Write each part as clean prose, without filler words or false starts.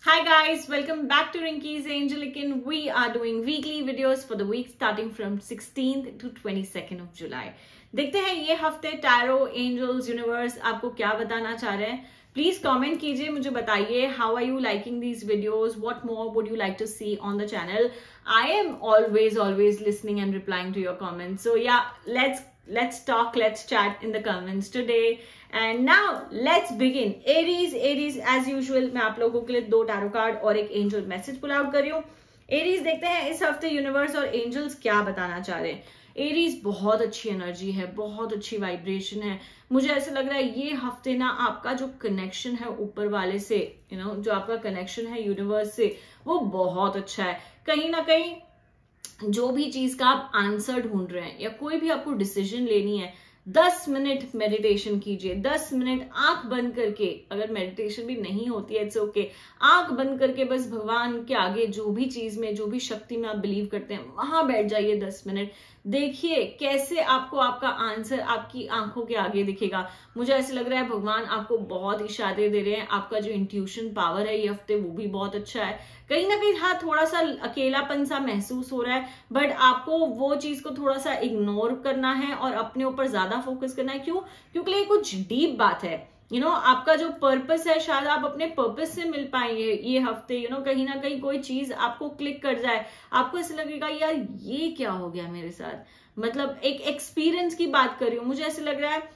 Hi guys, welcome back to Rinky's Angelican. We are doing weekly videos for the week starting from 16th to 22nd of July. देखते हैं ये हफ्ते tarot angels universe आपको क्या बताना चाह रहे हैं. प्लीज कमेंट कीजिए, मुझे बताइए how are you liking these videos, what more would you like to see on the channel. I am always listening and replying to your comments. So yeah, let's talk, let's chat in the comments today. And now let's begin. Aries as usual मैं आप लोगों के लिए 2 tarot card और एक angel message pull out कर रही हूँ. एरीज देखते हैं इस हफ्ते यूनिवर्स और एंजल्स क्या बताना चाह रहे हैं. एरीज बहुत अच्छी एनर्जी है, बहुत अच्छी वाइब्रेशन है. मुझे ऐसा लग रहा है ये हफ्ते ना आपका जो कनेक्शन है ऊपर वाले से, जो आपका कनेक्शन है यूनिवर्स से, वो बहुत अच्छा है. कहीं ना कहीं जो भी चीज का आप आंसर ढूंढ रहे हैं या कोई भी आपको डिसीजन लेनी है, 10 मिनट मेडिटेशन कीजिए. 10 मिनट आंख बंद करके, अगर मेडिटेशन भी नहीं होती है इट्स ओके, आंख बंद करके बस भगवान के आगे जो भी चीज में, जो भी शक्ति में आप बिलीव करते हैं वहां बैठ जाइए 10 मिनट. देखिए कैसे आपको आपका आंसर आपकी आंखों के आगे दिखेगा. मुझे ऐसे लग रहा है भगवान आपको बहुत इशारे दे रहे हैं. आपका जो इंट्यूशन पावर है ये हफ्ते वो भी बहुत अच्छा है. कहीं ना कहीं हाँ थोड़ा सा अकेलापन सा महसूस हो रहा है, बट आपको वो चीज को थोड़ा सा इग्नोर करना है और अपने ऊपर ज्यादा फोकस करना है. क्यों? क्योंकि ये कुछ डीप बात है. आपका जो पर्पस है, शायद आप अपने पर्पस से मिल पाएंगे ये हफ्ते. कहीं ना कहीं कोई चीज आपको क्लिक कर जाए, आपको ऐसा लगेगा यार ये क्या हो गया मेरे साथ. मतलब एक एक्सपीरियंस की बात कर रही हूँ. मुझे ऐसा लग रहा है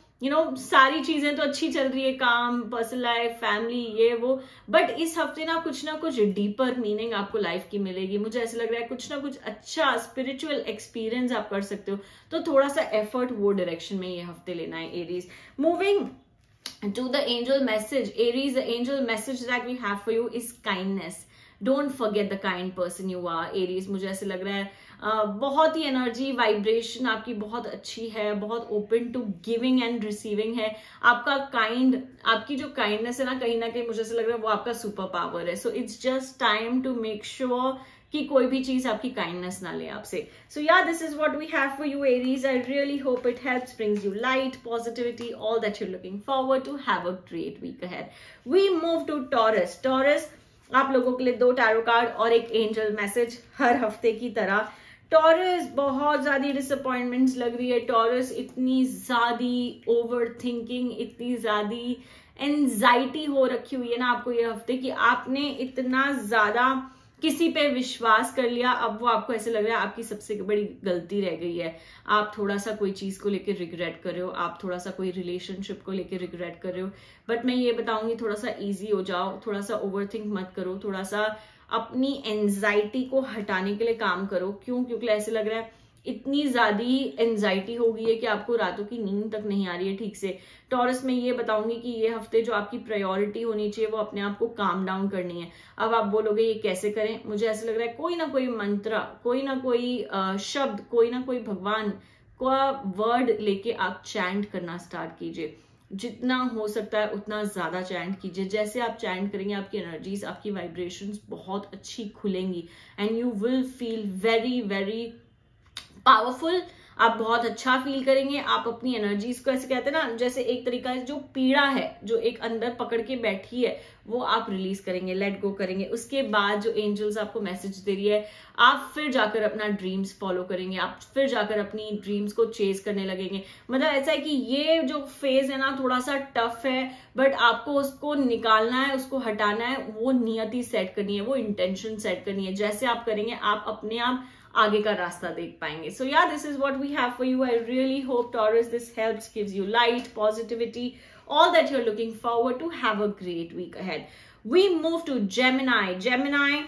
सारी चीजें तो अच्छी चल रही है, काम, पर्सनल लाइफ, फैमिली, ये वो, बट इस हफ्ते ना कुछ डीपर मीनिंग आपको लाइफ की मिलेगी. मुझे ऐसा लग रहा है कुछ ना कुछ अच्छा स्पिरिचुअल एक्सपीरियंस आप कर सकते हो. तो थोड़ा सा एफर्ट वो डायरेक्शन में ये हफ्ते लेना है Aries. Moving to the angel message, Aries, the angel message that we have for you is kindness. Don't forget the kind person you are, Aries. मुझे ऐसे लग रहा है बहुत ही एनर्जी, वाइब्रेशन आपकी बहुत अच्छी है, बहुत open to giving and receiving है. आपकी जो काइंडनेस है ना, कहीं ना कहीं मुझे ऐसा लग रहा है वो आपका सुपर पावर है. So it's just time to make sure कि कोई भी चीज आपकी काइंडनेस ना ले आपसे. So yeah this is what we have for you Aries. I really hope it helps, brings you light, positivity, all that you looking forward to. Have a great week ahead. We move to Taurus. Taurus आप लोगों के लिए 2 tarot card और एक angel message हर हफ्ते की तरह. Taurus बहुत ज्यादा डिसअपॉइंटमेंट्स लग रही है. टॉरस इतनी ज्यादा ओवर थिंकिंग, इतनी ज्यादा एंजाइटी हो रखी हुई है ना आपको ये हफ्ते, कि आपने इतना ज्यादा किसी पे विश्वास कर लिया. अब वो आपको ऐसे लग रहा है आपकी सबसे बड़ी गलती रह गई है. आप थोड़ा सा कोई चीज को लेकर रिग्रेट कर रहे हो, आप थोड़ा सा कोई रिलेशनशिप को लेकर रिग्रेट कर रहे हो. बट मैं ये बताऊंगी थोड़ा सा इजी हो जाओ, थोड़ा सा ओवरथिंक मत करो, थोड़ा सा अपनी एंजाइटी को हटाने के लिए काम करो. क्यों? क्योंकि ऐसे लग रहा है इतनी ज्यादा एंजाइटी हो गई है कि आपको रातों की नींद तक नहीं आ रही है ठीक से. टॉरस में ये बताऊंगी कि ये हफ्ते जो आपकी प्रायोरिटी होनी चाहिए वो अपने आप को काम डाउन करनी है. अब आप बोलोगे ये कैसे करें. मुझे ऐसा लग रहा है कोई ना कोई मंत्र, कोई ना कोई शब्द, कोई ना कोई भगवान का वर्ड लेके आप चैंट करना स्टार्ट कीजिए. जितना हो सकता है उतना ज्यादा चैंट कीजिए. जैसे आप चैंट करेंगे आपकी एनर्जीज, आपकी वाइब्रेशंस बहुत अच्छी खुलेंगी and you will feel very very powerful. आप बहुत अच्छा फील करेंगे. आप अपनी एनर्जीज को, ऐसे कहते हैं ना, जैसे एक तरीका है, जो पीड़ा है जो एक अंदर पकड़ के बैठी है वो आप रिलीज करेंगे, लेट गो करेंगे. उसके बाद जो एंजल्स आपको मैसेज दे रही है, आप फिर जाकर अपना ड्रीम्स फॉलो करेंगे, आप फिर जाकर अपनी ड्रीम्स को चेज करने लगेंगे. मतलब ऐसा है कि ये जो फेज है ना थोड़ा सा टफ है, बट आपको उसको निकालना है, उसको हटाना है. वो नियति सेट करनी है, वो इंटेंशन सेट करनी है. जैसे आप करेंगे आप अपने आप आगे का रास्ता देख पाएंगे. So yeah this is what we have for you. I really hope Taurus this helps, gives you light, positivity, all that you're looking forward to. Have a great week ahead. We move to Gemini. Gemini,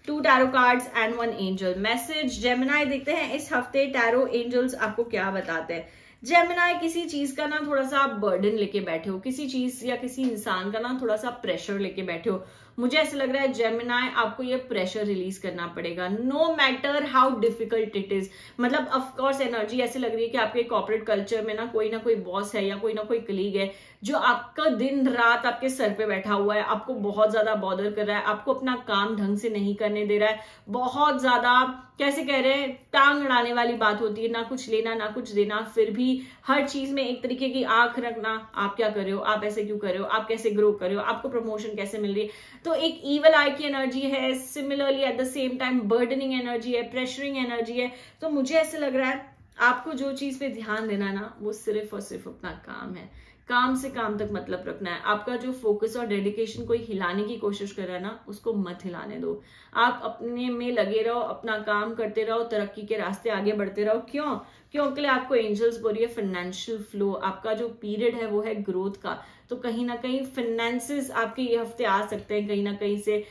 2 tarot cards and 1 angel message. Gemini देखते हैं इस हफ्ते tarot angels आपको क्या बताते हैं. Gemini किसी चीज का ना थोड़ा सा आप बर्डन लेके बैठे हो, किसी चीज या किसी इंसान का ना थोड़ा सा प्रेशर लेके बैठे हो. मुझे ऐसा लग रहा है जेमिनाई आपको ये प्रेशर रिलीज करना पड़ेगा, no matter how difficult it is. मतलब ऑफकोर्स एनर्जी ऐसे लग रही है कि आपके कॉर्पोरेट कल्चर में ना कोई बॉस है या कोई ना कोई कलीग है जो आपका दिन रात आपके सर पे बैठा हुआ है, आपको बहुत ज्यादा बॉदर कर रहा है, आपको अपना काम ढंग से नहीं करने दे रहा है. बहुत ज्यादा कैसे कह रहे हैं, टांग अड़ाने वाली बात होती है, ना कुछ लेना ना कुछ देना, फिर भी हर चीज में एक तरीके की आंख रखना. आप क्या कर रहे हो, आप ऐसे क्यों कर रहे हो, आप कैसे ग्रो कर रहे हो, आपको प्रमोशन कैसे मिल रही है. तो एक ईवल आई की एनर्जी है, similarly at the same time burdening energy है, प्रेशरिंग एनर्जी है। तो मुझे ऐसे लग रहा है आपको जो चीज पे ध्यान देना ना, वो सिर्फ और सिर्फ अपना काम है। काम से काम तक मतलब रखना है। आपका जो फोकस और डेडिकेशन कोई हिलाने की कोशिश कर रहा है ना, उसको मत हिलाने दो। आप अपने में लगे रहो, अपना काम करते रहो, तरक्की के रास्ते आगे बढ़ते रहो। क्योंकि आपको एंजल्स बोल रही है फाइनेंशियल फ्लो, आपका जो पीरियड है वो है ग्रोथ का। तो कहीं ना कहीं फाइनेंसेस आपके ये हफ्ते आ सकते हैं कहीं ना कहीं से,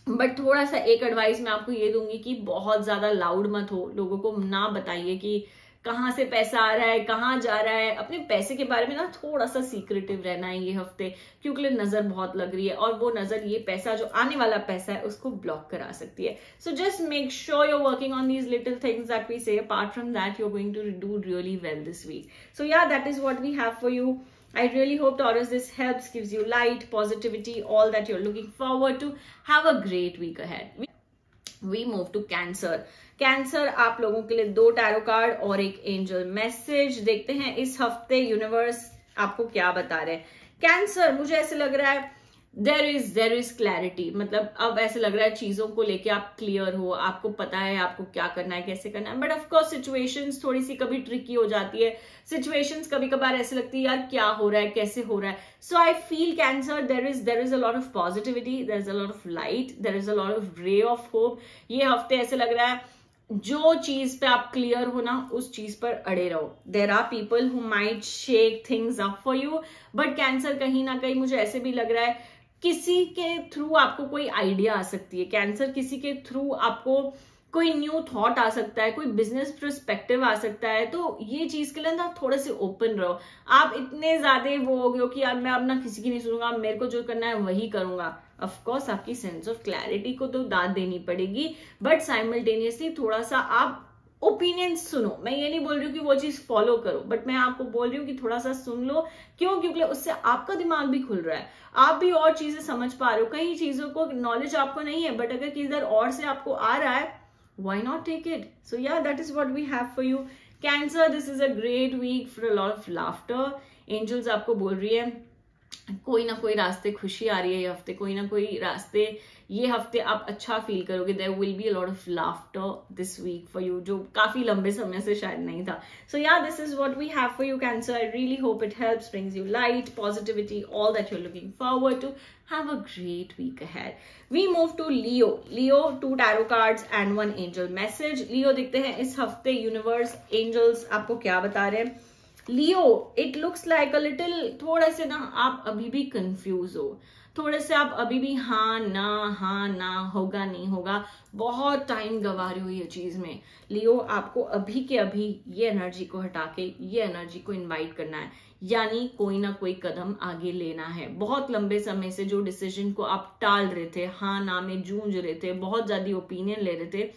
बट थोड़ा सा एक एडवाइस मैं आपको ये दूंगी कि बहुत ज्यादा लाउड मत हो, लोगों को ना बताइए कि कहाँ से पैसा आ रहा है, कहाँ जा रहा है। अपने पैसे के बारे में ना थोड़ा सा सीक्रेटिव रहना है ये हफ्ते, क्योंकि नजर बहुत लग रही है और वो नजर ये पैसा जो आने वाला पैसा है उसको ब्लॉक करा सकती है। So just make sure you are working on these little things that we say. Apart from that you are going to do really well this week. So yeah that is what we have for you. I really hope Taurus this helps, gives you light, positivity, all that you're looking forward to. Have a great week ahead. We move to Cancer. Cancer आप लोगों के लिए 2 tarot card और एक angel message. देखते हैं इस हफ्ते यूनिवर्स आपको क्या बता रहे हैं। कैंसर, मुझे ऐसे लग रहा है देर इज क्लैरिटी, मतलब अब ऐसे लग रहा है चीजों को लेके आप क्लियर हो, आपको पता है आपको क्या करना है, कैसे करना है। बट ऑफकोर्स सिचुएशंस थोड़ी सी कभी ट्रिकी हो जाती है, सिचुएशंस कभी कभार ऐसे लगती है यार क्या हो रहा है, कैसे हो रहा है। So I feel Cancer there is a lot of positivity, there is a lot of light, there is a lot of ray of hope. ये हफ्ते ऐसे लग रहा है जो चीज पे आप क्लियर हो ना, उस चीज पर अड़े रहो। There are people who might shake things up for you, but Cancer कहीं ना कहीं मुझे ऐसे भी लग रहा है किसी के थ्रू आपको कोई आइडिया आ सकती है। कैंसर, किसी के थ्रू आपको कोई न्यू थॉट आ सकता है, कोई बिजनेस पर्सपेक्टिव आ सकता है। तो ये चीज के लिए ना थोड़े से ओपन रहो। आप इतने ज्यादा वो हो गए हो कि यार मैं अब ना किसी की नहीं सुनूंगा, मेरे को जो करना है वही करूंगा। ऑफकोर्स आपकी सेंस ऑफ क्लैरिटी को तो दाद देनी पड़ेगी, बट साइमल्टेनियसली थोड़ा सा आप ओपिनियन सुनो। मैं ये नहीं बोल रही हूँ कि वो चीज फॉलो करो, बट मैं आपको बोल रही हूँ कि थोड़ा सा सुन लो। क्योंकि उससे आपका दिमाग भी खुल रहा है, आप भी और चीजें समझ पा रहे हो। कई चीजों को नॉलेज आपको नहीं है, बट अगर किधर और से आपको आ रहा है, why not take it? So yeah, that is what we have for you. Cancer, this is a great week for a lot of laughter. Angels आपको बोल रही है कोई ना कोई रास्ते खुशी आ रही है ये हफ्ते, कोई ना कोई रास्ते ये हफ्ते आप अच्छा फील करोगे। There will be a lot of laughter this week for you, जो काफी लंबे समय से शायद नहीं था। So yeah this is what we have for you Cancer. I really hope it helps, brings you light, positivity, all that you are looking forward to. Have a great week ahead. We move to Leo. Leo, 2 tarot cards and 1 angel message. Leo, देखते हैं इस हफ्ते universe, angels आपको क्या बता रहे हैं। Leo, it looks like a little, थोड़े से ना आप अभी भी कंफ्यूज हो, थोड़े से आप अभी भी हाँ ना होगा नहीं होगा, बहुत टाइम गवा रहे हो ये चीज में। लियो, आपको अभी के अभी ये एनर्जी को हटा के ये एनर्जी को इनवाइट करना है, यानी कोई ना कोई कदम आगे लेना है। बहुत लंबे समय से जो डिसीजन को आप टाल रहे थे, हाँ ना में जूझ रहे थे, बहुत ज्यादा ओपिनियन ले रहे थे,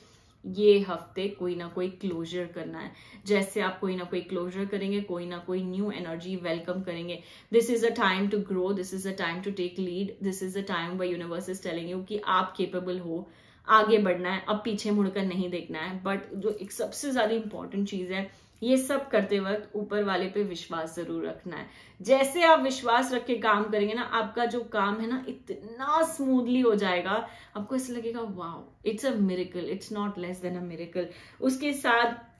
ये हफ्ते कोई ना कोई क्लोजर करना है। जैसे आप कोई ना कोई क्लोजर करेंगे, कोई ना कोई न्यू एनर्जी वेलकम करेंगे। This is a time to grow, this is a time to take lead, this is a time when universe is telling you कि आप केपेबल हो, आगे बढ़ना है, अब पीछे मुड़कर नहीं देखना है। बट जो एक सबसे ज्यादा इंपॉर्टेंट चीज है, ये सब करते वक्त ऊपर वाले पे विश्वास जरूर रखना है। जैसे आप विश्वास रख के काम करेंगे ना, आपका जो काम है ना इतना स्मूथली हो जाएगा, आपको ऐसा लगेगा wow, it's a miracle, it's not less than a miracle. उसके साथ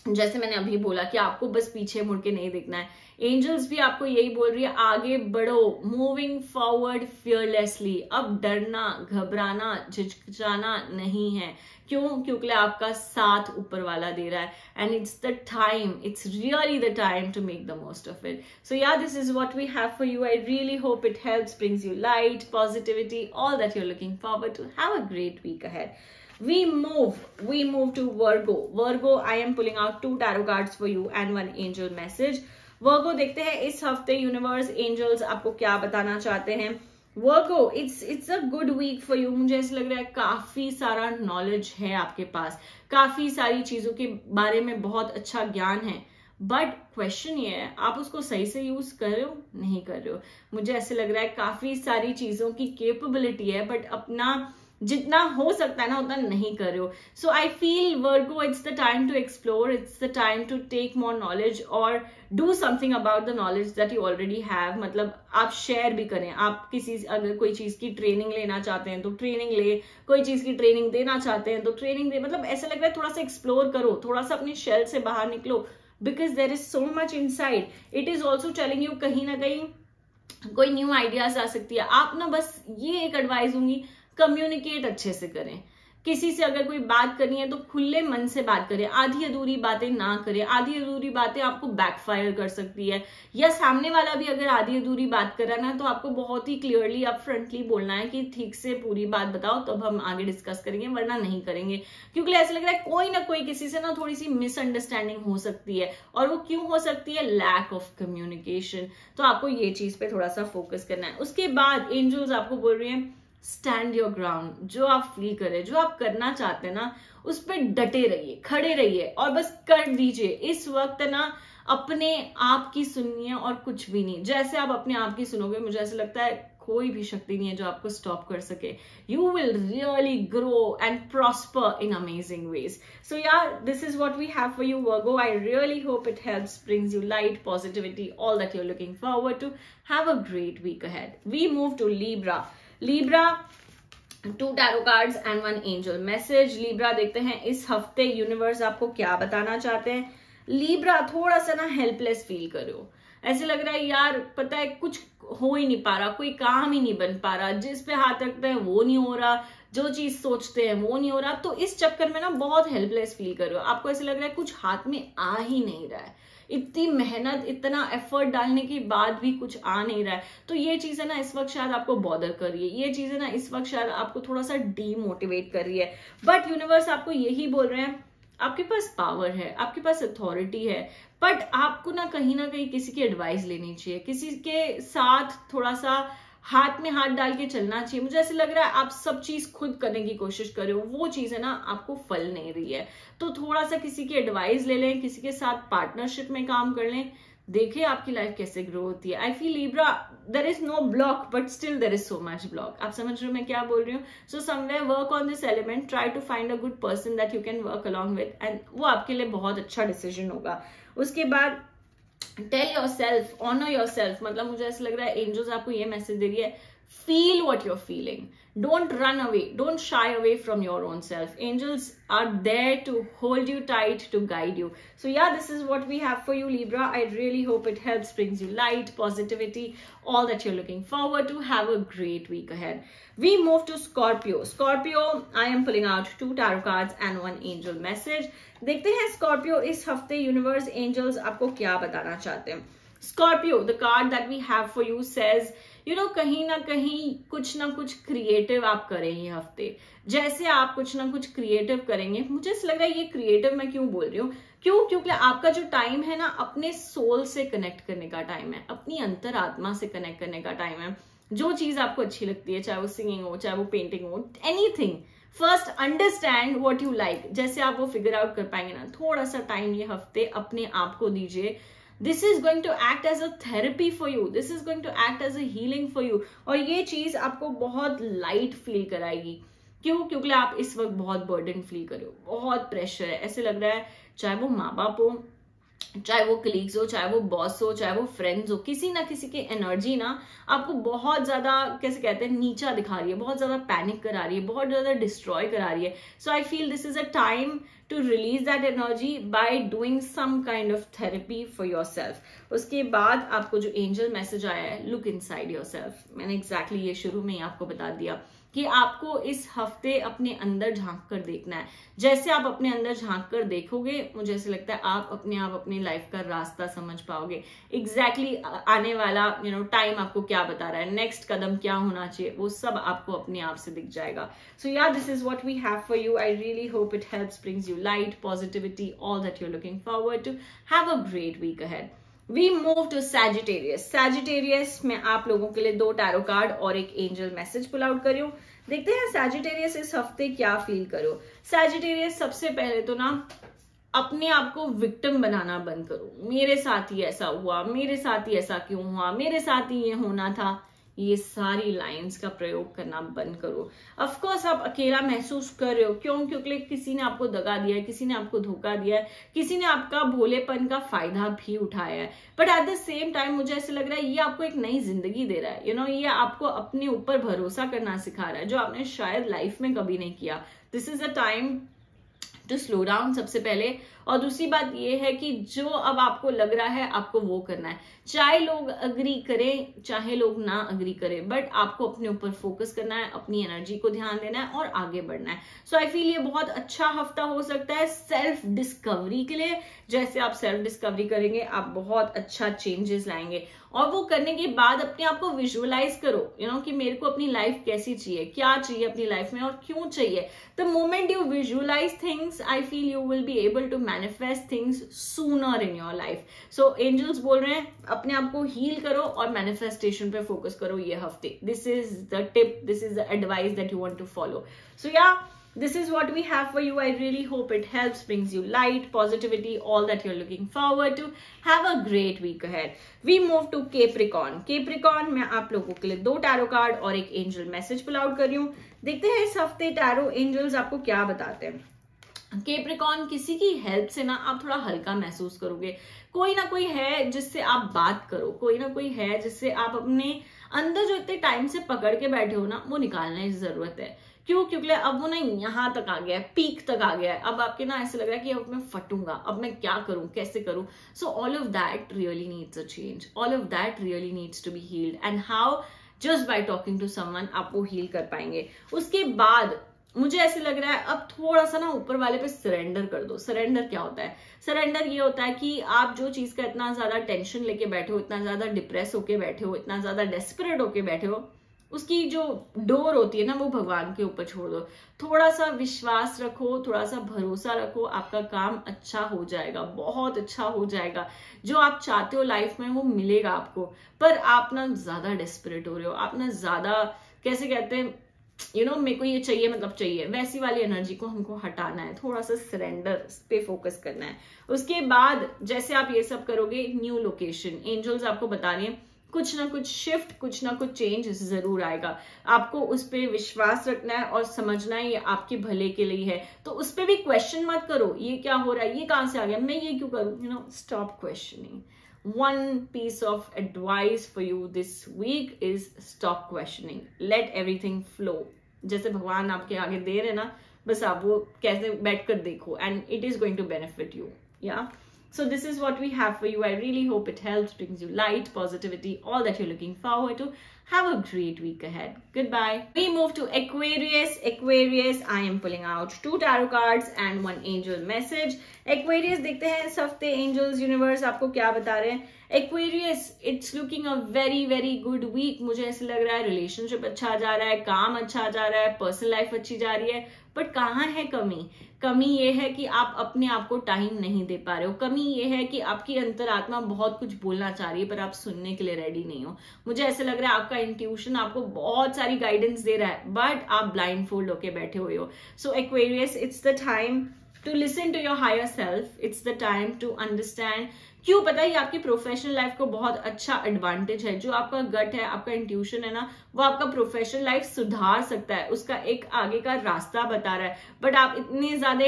जैसे मैंने अभी बोला कि आपको बस पीछे मुड़ के नहीं देखना है। एंजल्स भी आपको यही बोल रही है, आगे बढ़ो, मूविंग फॉरवर्ड फियरलेसली। अब डरना, घबराना, झिझकिचाना नहीं है। क्योंकि आपका साथ ऊपर वाला दे रहा है, and it's the time, it's really the time to make the most of it. So yeah this is what we have for you. I really hope it helps, brings you light, positivity, all that you are looking forward to. Have a great week ahead. We move to Virgo. Virgo, I am pulling out 2 tarot cards for you and 1 angel message. Virgo, देखते हैं इस हफ्ते universe, angels आपको क्या बताना चाहते हैं। Virgo, it's a good week for you. मुझे ऐसा लग रहा है काफी सारा नॉलेज है आपके पास, काफी सारी चीजों के बारे में बहुत अच्छा ज्ञान है, बट क्वेश्चन ये है आप उसको सही से यूज कर रहे हो, नहीं कर रहे हो। मुझे ऐसे लग रहा है काफी सारी चीजों की कैपेबिलिटी है, बट अपना जितना हो सकता है ना उतना नहीं कर रहे हो. So I feel Virgo, it's the time to explore, it's the time to take more knowledge और do something about the knowledge that you already have. मतलब आप शेयर भी करें. आप किसी अगर कोई चीज की ट्रेनिंग लेना चाहते हैं तो ट्रेनिंग ले, कोई चीज की ट्रेनिंग देना चाहते हैं तो ट्रेनिंग दे. मतलब ऐसा लग रहा है थोड़ा सा एक्सप्लोर करो, थोड़ा सा अपनी शेल से बाहर निकलो, because there is so much inside. It is also telling you कहीं ना कहीं कोई न्यू आइडियाज आ सकती है. आप ना बस ये एक एडवाइस दूंगी, कम्युनिकेट अच्छे से करें. किसी से अगर कोई बात करनी है तो खुले मन से बात करें. आधी अधूरी बातें ना करें. आधी अधूरी बातें आपको बैकफायर कर सकती है, या सामने वाला भी अगर आधी अधूरी बात कर रहा है ना तो आपको बहुत ही क्लियरली अप फ्रंटली बोलना है कि ठीक से पूरी बात बताओ, तब हम आगे डिस्कस करेंगे, वरना नहीं करेंगे. क्योंकि ऐसा लग रहा है कोई ना कोई किसी से ना थोड़ी सी मिसअंडरस्टैंडिंग हो सकती है, और वो क्यों हो सकती है? Lack of communication. तो आपको ये चीज पे थोड़ा सा फोकस करना है. उसके बाद एंजल्स आपको बोल रहे हैं स्टैंड योर ग्राउंड. जो आप फील करें, जो आप करना चाहते हैं ना, उस पर डटे रहिए, खड़े रहिए और बस कर दीजिए. इस वक्त ना अपने आप की सुनिए और कुछ भी नहीं. जैसे आप अपने आप की सुनोगे, मुझे ऐसा लगता है कोई भी शक्ति नहीं है जो आपको स्टॉप कर सके. You will really grow and prosper in amazing ways. So यार, this is what we have for you Virgo. I really hope it helps, brings you light, positivity, all that you're looking forward to. Have a great week ahead. We move to Libra. Libra, 2 tarot cards and 1 angel message. Libra, देखते हैं इस हफ्ते universe आपको क्या बताना चाहते हैं. Libra, थोड़ा सा ना हेल्पलेस फील करो. ऐसे लग रहा है यार, पता है कुछ हो ही नहीं पा रहा, कोई काम ही नहीं बन पा रहा, जिस पे हाथ रखते हैं वो नहीं हो रहा, जो चीज सोचते हैं वो नहीं हो रहा. तो इस चक्कर में ना बहुत हेल्पलेस फील कर रहे हो. आपको ऐसे लग रहा है कुछ हाथ में आ ही नहीं रहा है. इतनी मेहनत, इतना एफर्ट डालने के बाद भी कुछ आ नहीं रहा है. तो ये चीज है ना इस वक्त शायद आपको बॉदर कर रही है. ये चीज है ना इस वक्त शायद आपको थोड़ा सा डीमोटिवेट कर रही है. बट यूनिवर्स आपको यही बोल रहे हैं, आपके पास पावर है, आपके पास अथॉरिटी है, बट आपको ना कहीं किसी की एडवाइस लेनी चाहिए. किसी के साथ थोड़ा सा हाथ में हाथ डाल के चलना चाहिए. मुझे ऐसे लग रहा है आप सब चीज खुद करने की कोशिश कर रहे हो, वो चीज है ना आपको फल नहीं रही है. तो थोड़ा सा किसी की एडवाइस ले लें, किसी के साथ पार्टनरशिप में काम कर लें, देखिए आपकी लाइफ कैसे ग्रो होती है. I feel Libra, there is no block but still there is so much block. आप समझ रहे हो मैं क्या बोल रही हूँ. So somewhere work on this element, try to find a good person that you can work along with, and वो आपके लिए बहुत अच्छा डिसीजन होगा. उसके बाद tell yourself, honour yourself. मतलब मुझे ऐसा लग रहा है एंजल्स आपको ये मैसेज दे रही है, feel what you're feeling. Don't run away. Don't shy away from your own self. Angels are there to hold you tight, to guide you. So yeah, this is what we have for you, Libra. I really hope it helps, brings you light, positivity, all that you're looking forward to. Have a great week ahead. We move to Scorpio. Scorpio, I am pulling out 2 tarot cards and 1 angel message. देखते हैं Scorpio इस हफ्ते universe angels आपको क्या बताना चाहते हैं. Scorpio, the card that we have for you says, you know, कहीं ना कुछ क्रिएटिव आप करें ये हफ्ते. जैसे आप कुछ ना कुछ क्रिएटिव करेंगे, मुझे ऐसा लग रहा है ये क्रिएटिव मैं क्यों बोल रही हूँ, क्योंकि आपका जो टाइम है ना अपने सोल से कनेक्ट करने का टाइम है, अपनी अंतरात्मा से कनेक्ट करने का टाइम है. जो चीज आपको अच्छी लगती है, चाहे वो सिंगिंग हो, चाहे वो पेंटिंग हो, anything, first understand what you like. जैसे आप वो फिगर आउट कर पाएंगे ना, थोड़ा सा टाइम ये हफ्ते अपने आप को दीजिए. This is going to act as a therapy for you. This is going to act as a healing for you. और ये चीज आपको बहुत लाइट फील कराएगी. क्योंकि आप इस वक्त बहुत बर्डन फील कर रहे हो, बहुत प्रेशर है. ऐसे लग रहा है चाहे वो माँ बाप हो, चाहे वो कलीग्स हो, चाहे वो बॉस हो, चाहे वो फ्रेंड्स हो, किसी ना किसी की एनर्जी ना आपको बहुत ज्यादा, कैसे कहते हैं, नीचा दिखा रही है, बहुत ज्यादा पैनिक करा रही है, बहुत ज्यादा डिस्ट्रॉय करा रही है. So I feel this is a time to release that energy by doing some kind of therapy for yourself. उसके बाद आपको जो angel message आया है, look inside yourself. मैंने exactly ये शुरू में ही आपको बता दिया कि आपको इस हफ्ते अपने अंदर झांक कर देखना है. जैसे आप अपने अंदर झांक कर देखोगे, मुझे ऐसे लगता है आप अपनी लाइफ का रास्ता समझ पाओगे. एग्जैक्टली आने वाला टाइम आपको क्या बता रहा है, नेक्स्ट कदम क्या होना चाहिए, वो सब आपको अपने आप से दिख जाएगा. So yeah, this is what we have for you. I really hope it helps, brings you light, positivity, all that you are looking forward to. Have a great week ahead. We move to Sagittarius. Sagittarius में आप लोगों के लिए 2 tarot card और एक angel message pull out करियो. देखते हैं Sagittarius इस हफ्ते क्या फील करो. Sagittarius, सबसे पहले तो ना अपने आप को विक्टिम बनाना बंद करो. मेरे साथ ही ऐसा हुआ, मेरे साथ ही ऐसा क्यों हुआ, मेरे साथ ही ये होना था. ये सारी लाइंस का प्रयोग करना बंद करो। ऑफ कोर्स आप अकेला महसूस कर रहे हो, क्यों? क्योंकि किसी ने आपको दगा दिया है, किसी ने आपको धोखा दिया है, किसी ने आपका भोलेपन का फायदा भी उठाया है। But at the same time मुझे ऐसे लग रहा है ये आपको एक नई जिंदगी दे रहा है। ये आपको अपने ऊपर भरोसा करना सिखा रहा है, जो आपने शायद लाइफ में कभी नहीं किया। This is a time to slow down सबसे पहले। और दूसरी बात ये है कि जो अब आपको लग रहा है आपको वो करना है, चाहे लोग अग्री करें चाहे लोग ना अग्री करें, बट आपको अपने ऊपर फोकस करना है, अपनी एनर्जी को ध्यान देना है और आगे बढ़ना है। सो आई फील ये बहुत अच्छा हफ्ता हो सकता है सेल्फ डिस्कवरी के लिए। जैसे आप सेल्फ डिस्कवरी करेंगे आप बहुत अच्छा चेंजेस लाएंगे, और वो करने के बाद अपने आप को विजुअलाइज करो कि मेरे को अपनी लाइफ कैसी चाहिए, क्या चाहिए अपनी लाइफ में और क्यों चाहिए। The moment you visualise things I feel you will be able to manifest things sooner in your life. So angels बोल रहे हैं अपने आप को हील करो और मैनिफेस्टेशन पे फोकस करो ये हफ्ते। This is the tip, this is the advice that you want to follow. So yeah this is what we have for you. I really hope it helps, brings you light, positivity, all that you're looking forward to. Have a great week ahead. We move to Capricorn. Capricorn, मैं आप लोगों के लिए 2 tarot card और एक angel message pull out कर रही हूँ। देखते हैं इस हफ्ते टैरो एंजल्स आपको क्या बताते हैं। केप्रिकॉर्न, किसी की हेल्प से ना आप थोड़ा हल्का महसूस करोगे। कोई ना कोई है जिससे आप बात करो, कोई ना कोई है जिससे आप अपने अंदर जो इतने टाइम से पकड़ के बैठे हो ना वो निकालने की जरूरत है। क्यों? क्योंकि अब वो ना यहाँ तक आ गया है, पीक तक आ गया है। अब आपके ना ऐसे लग रहा है कि अब मैं फटूंगा, अब मैं क्या करूं, कैसे करूं। So all of that really needs a change, all of that really needs to be healed, and how? Just by talking to someone आप वो हील कर पाएंगे। उसके बाद मुझे ऐसे लग रहा है अब थोड़ा सा ना ऊपर वाले पे सरेंडर कर दो। सरेंडर क्या होता है? सरेंडर ये होता है कि आप जो चीज का इतना ज्यादा टेंशन लेके बैठे हो, इतना ज्यादा डिप्रेस होके बैठे हो, इतना ज्यादा डेस्परेट होके बैठे हो, उसकी जो डोर होती है ना वो भगवान के ऊपर छोड़ दो। थोड़ा सा विश्वास रखो, थोड़ा सा भरोसा रखो, आपका काम अच्छा हो जाएगा, बहुत अच्छा हो जाएगा। जो आप चाहते हो लाइफ में वो मिलेगा आपको। पर आप ना ज्यादा डेस्परेट हो रहे हो, आप ना ज्यादा कैसे कहते हैं मेरे को ये चाहिए मतलब चाहिए, वैसी वाली एनर्जी को हमको हटाना है। थोड़ा सा सरेंडर पे फोकस करना है। उसके बाद जैसे आप ये सब करोगे, न्यू लोकेशन एंजल्स आपको बता रहे हैं कुछ ना कुछ शिफ्ट, कुछ ना कुछ चेंज जरूर आएगा। आपको उस पर विश्वास रखना है और समझना है ये आपके भले के लिए है। तो उस पर भी क्वेश्चन मत करो, ये क्या हो रहा है, ये कहां से आ गया, मैं ये क्यों करूं। Stop questioning. One piece of advice for you this week is stop questioning. Let everything flow. जैसे भगवान आपके आगे दे रहे ना, बस आप वो कैसे बैठकर देखो, and it is going to benefit you. Yeah. So this is what we have for you. I really hope it helps, brings you light, positivity, all that you're looking forward to. Have a great week ahead. Goodbye. We move to Aquarius. Aquarius, I am pulling out 2 tarot cards and 1 angel message. Aquarius, देखते हैं इस हफ्ते angels universe आपको क्या बता रहे हैं। Aquarius, it's looking a very very good week. मुझे ऐसे लग रहा है रिलेशनशिप अच्छा जा रहा है, काम अच्छा जा रहा है, पर्सनल लाइफ अच्छी जा रही है। बट कहाँ है कमी? कमी ये है कि आप अपने आप को टाइम नहीं दे पा रहे हो। कमी ये है कि आपकी अंतरात्मा बहुत कुछ बोलना चाह रही है पर आप सुनने के लिए रेडी नहीं हो। मुझे ऐसे लग रहा है आपका इंट्यूशन आपको बहुत सारी गाइडेंस दे रहा है बट आप ब्लाइंड फोल्ड होके बैठे हुए हो। So Aquarius, it's the time to listen to your higher self. It's the time to understand. क्यों? पता है आपकी प्रोफेशनल लाइफ को बहुत अच्छा एडवांटेज है। जो आपका गट है, आपका इंट्यूशन है ना, वो आपका प्रोफेशनल लाइफ सुधार सकता है, उसका एक आगे का रास्ता बता रहा है। बट आप इतने ज्यादा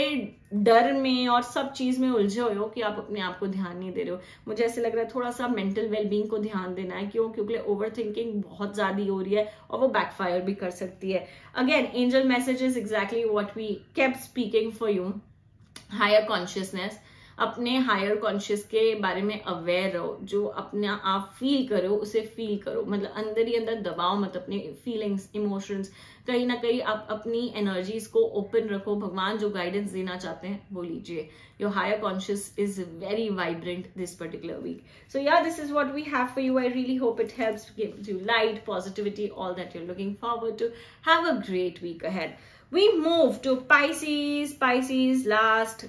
डर में और सब चीज में उलझे हुए हो कि आप अपने आप को ध्यान नहीं दे रहे हो। मुझे ऐसे लग रहा है थोड़ा सा मेंटल वेलबींग को ध्यान देना है। क्यों? क्योंकि ओवर थिंकिंग बहुत ज्यादा हो रही है और वो बैकफायर भी कर सकती है। Again angel messages exactly what we kept speaking for you. Higher consciousness, अपने हायर कॉन्शियस के बारे में अवेयर रहो। जो अपना आप फील करो उसे फील करो, मतलब अंदर ही अंदर दबाओ मत अपने फीलिंग्स, इमोशंस। कहीं ना कहीं आप अपनी एनर्जीज को ओपन रखो। भगवान जो गाइडेंस देना चाहते हैं वो लीजिए। Your higher conscious is very vibrant this particular week. So yeah this is what we have for you. I really hope it helps, gives you light, positivity, all that you are looking forward to. Have a great week ahead. We move to Pisces. Pisces, last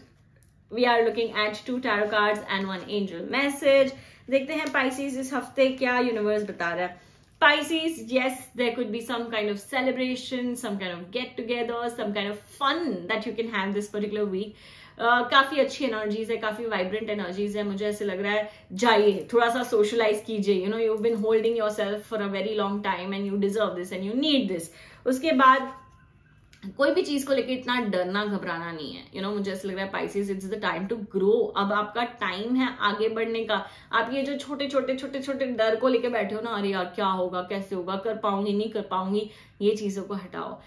we are looking at 2 tarot cards and 1 angel message. देखते हैं Pisces इस हफ्ते क्या universe बता रहा है। Pisces, yes, there could be some kind of celebration, some kind of get together, some kind of fun that you can have this particular week. काफी अच्छी एनर्जीज है, काफी वाइब्रेंट एनर्जीज है। मुझे ऐसे लग रहा है जाइए थोड़ा सा सोशलाइज कीजिए, you been holding yourself for a very long time and you deserve this and you need this. उसके बाद कोई भी चीज को लेके इतना डरना घबराना नहीं है। मुझे ऐसा लग रहा है Pisces, it's the time to grow. अब आपका टाइम है आगे बढ़ने का। आप ये जो छोटे छोटे डर को लेके बैठे हो ना, अरे यार क्या होगा, कैसे होगा, कर पाऊंगी नहीं कर पाऊंगी, ये चीजों को हटाओ।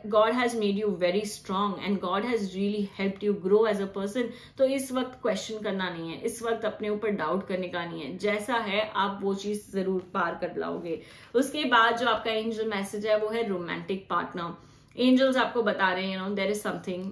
God has made you very strong and God has really helped you grow as a person. तो इस वक्त क्वेश्चन करना नहीं है, इस वक्त अपने ऊपर डाउट करने का नहीं है। जैसा है आप वो चीज जरूर पार कर लाओगे। उसके बाद जो आपका एंजल मैसेज है वो है रोमांटिक पार्टनर। एंजल्स आपको बता रहे हैं there is something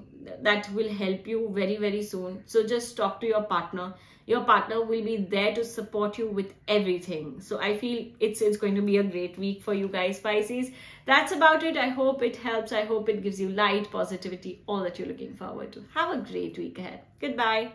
that will help you very very soon, so just talk to your partner. Your partner will be there to support you with everything. So I feel it's going to be a great week for you guys, Pisces. That's about it. I hope it helps. I hope it gives you light, positivity, all that you're looking forward to. Have a great week ahead. Goodbye.